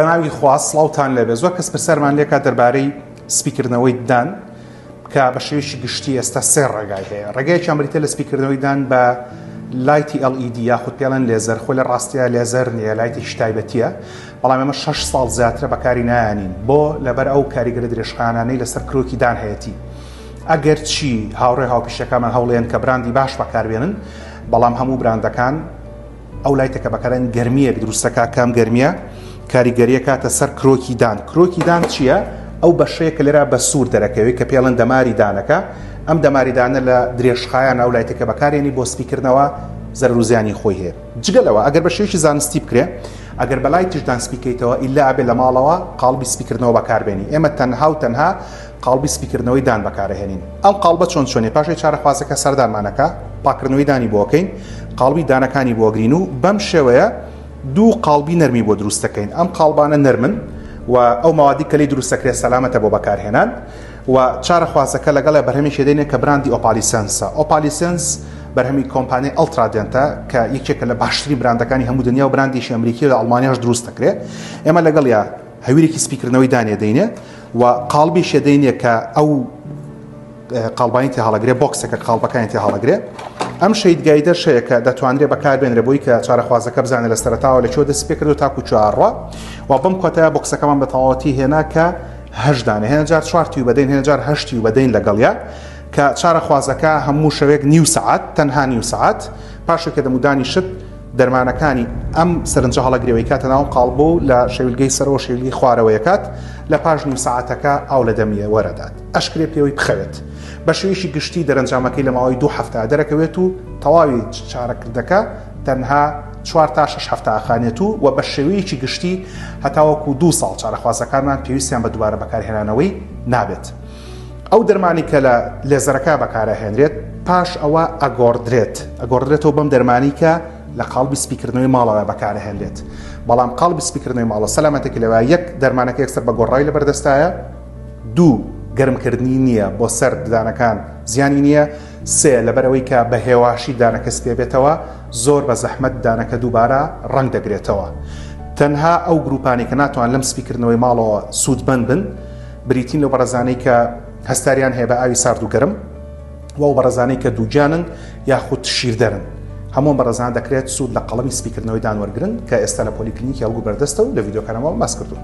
بەناوی خوا سڵاوتان لەبێ. زۆر کەس پرسەرمان لێکات دەربارەی سپیکردنەوەی دان کە بە شێوەیەکی گشتی ئێستا سێ ڕێگای هەیە. ڕێگایەکیان بریتە لە سپیکردنەوەی دان بە لایتی LED یاخود پێڵەن لێزەر. خۆی لە ڕاستیە لێزەر نییە، لایتێکی تایبەتیە، بەڵام ئێمە 6 ساڵ زیاترە بەکاری نایانین بۆ لەبەر ئەو کاریگەرە درێژخانانەی لەسەر کرۆکی دان هەیەی. ئەگەر چی هاوڕێ هاوپیشەکەمان هەوڵێن کە براندی باش بەکاربێنن، بەڵام هەموو براندەکان ئەو لایتەکە بەکارن گەرمیەک دروستەکە. کام گەرمیە کاریگەریە کاتە سەر کرۆکی دان. کرۆکی دان چییە؟ ئەو بەشەیە کە لێرە بە سوور دەرەکەوێت کە پێڵەن دەماری دانەکە. ئەم دەماری دانە لە درێژخایان ئەو لایتەکە بەکارێنی بۆ سپیکردنەوە زەرروزیانی خۆی هەیە. جگەلەوە ئەگەر بە شێوەیەکی زانستی بکرێ، ئەگەر بە لایتیشدان سپیکەیتەوە ئیلا ئەبێ لە ماڵەوە قاڵبی سپیکردنەوە بەکاربێنی. ئێمە تەنها و تەنها قاڵبی سپیکردنەوەی دان بەکارهێنین. ئەم قاڵبە چۆن چۆنێ؟ پاشەی چارەخوازەکە سەردانمانەکە پاکردنەوەی دانی بۆکەین، قاڵبی دانەکانی بۆگرین و بەم شێوەیە دوو قاڵبی نەرمی بۆ دروستەکەین. ئەم قاڵبانە نەرمن و ئەو ماوادی کە لی دروستەکرێت سەلامەتە بۆ بەکارهێنان و چارەخوازەکە لەگەڵ بەرهەمیش دێنێت کە براندی ئۆپالیسەنسە. ئۆپالیسەنس بەرهەمی کۆمپانیای ئەڵترادێنتە کە یەکێکە لە باشترین براندەکانی هەموو دنیا و براندیشی ئەمریکی و لە ئەڵمانیاش دروست دەکرێت. ئێمە لەگەڵ یا هەویرێکی سپیکردنەوەی دانێ دەینێ و قاڵبیش دەینێ کە ئەو قاڵبانی تێ هەڵەگرێ، بۆکسەکە قاڵبەکانی تێ هەڵەگرێ. ئەم شەیدگایدە شەیە کە دەتوانرێت بەکاربێنرێ بۆی کە چارەخوازەکە بزانێت لە سەرەتاوە لەکوێ دەست پێ کرد و تاکو چوارڕە و بەم کۆتایە بۆکسەکەمان بە تەواوەتی هێنا کە هەشدانێ، هێنە جار 4 تیوب بەدەین، هێنە جار 8 تیوب بەدەین لەگەڵیا کە چارەخوازەکە هەموو شەوێک نیو سەعات، تەنها نیو سەعات پاشێکە دەمودانی شت دەرمانەکانی ئەم سەرنجە هەڵەگرێەوەی کاتە ناو قاڵبۆ لە شەویلگەی سەرەوە شەویلگەی خوارەوەیە کات لە پاش نیو سەعاتەکە ئاو لە دەمیە وەرەدات. ئەشکرێ پێوەی بخەوێت بە شێوەیەکی گشتی دەرەنجامەکەی لە ماوەی 2 هەفتە دەرەکەوێت و تەواوی چارەکردەکە تەنها 4 تا 6 هەفتە ئاخانێت و بە شێوەیەکی گشتی هەتاوەکو 2 ساڵ چارەخوازەکانمان پێویستیان بە دووبارە بەکارهێنانەوەی نابێت. ئەو دەرمانی کە لە لێزەرەکە بەکارەهێنرێت پاش ئەوە ئەگۆڕدرێتەوە بەم دەرمانی کە لە قاڵبی سپیکردنەوەی ماڵەوە بەکارەهێنرێت. بەڵام قاڵبی سپیکردنەوەی ماڵە سەلامەتێکی لەوە یەک دەرمانەکە یەکسەر بە گۆڕایی لەبەردەستایە، 2 گەرمکردنی نییە بۆ سەر دانەکان زیانی نییە، 3 لەبەرەوەی کە بە هێواشی دانەکە سپێ بێتەوە زۆر بە زەحمەت دانەکە دووبارە ڕەنگ دەگرێتەوە. تەنها ئەو گروپانی کە ناتوان لەم سپیکردنەوەی ماڵەوە سوودمەند بن بریتین لەو بەڕێزانەی کە هەستاریان هەیە بە ئاوی سارد و گەرم و ئەو بەڕێزانەی کە دووجانن یاخود شیردەرن. هەموو بەڕێزان دەکرێت سوود لە قەڵەمی سپیکردنەوەی دان وەرگرن کە ئێستا لە پۆلیکلینیکی هەڵگوو بەردەستە و لە ڤیدیۆکانەوە باس کردوون.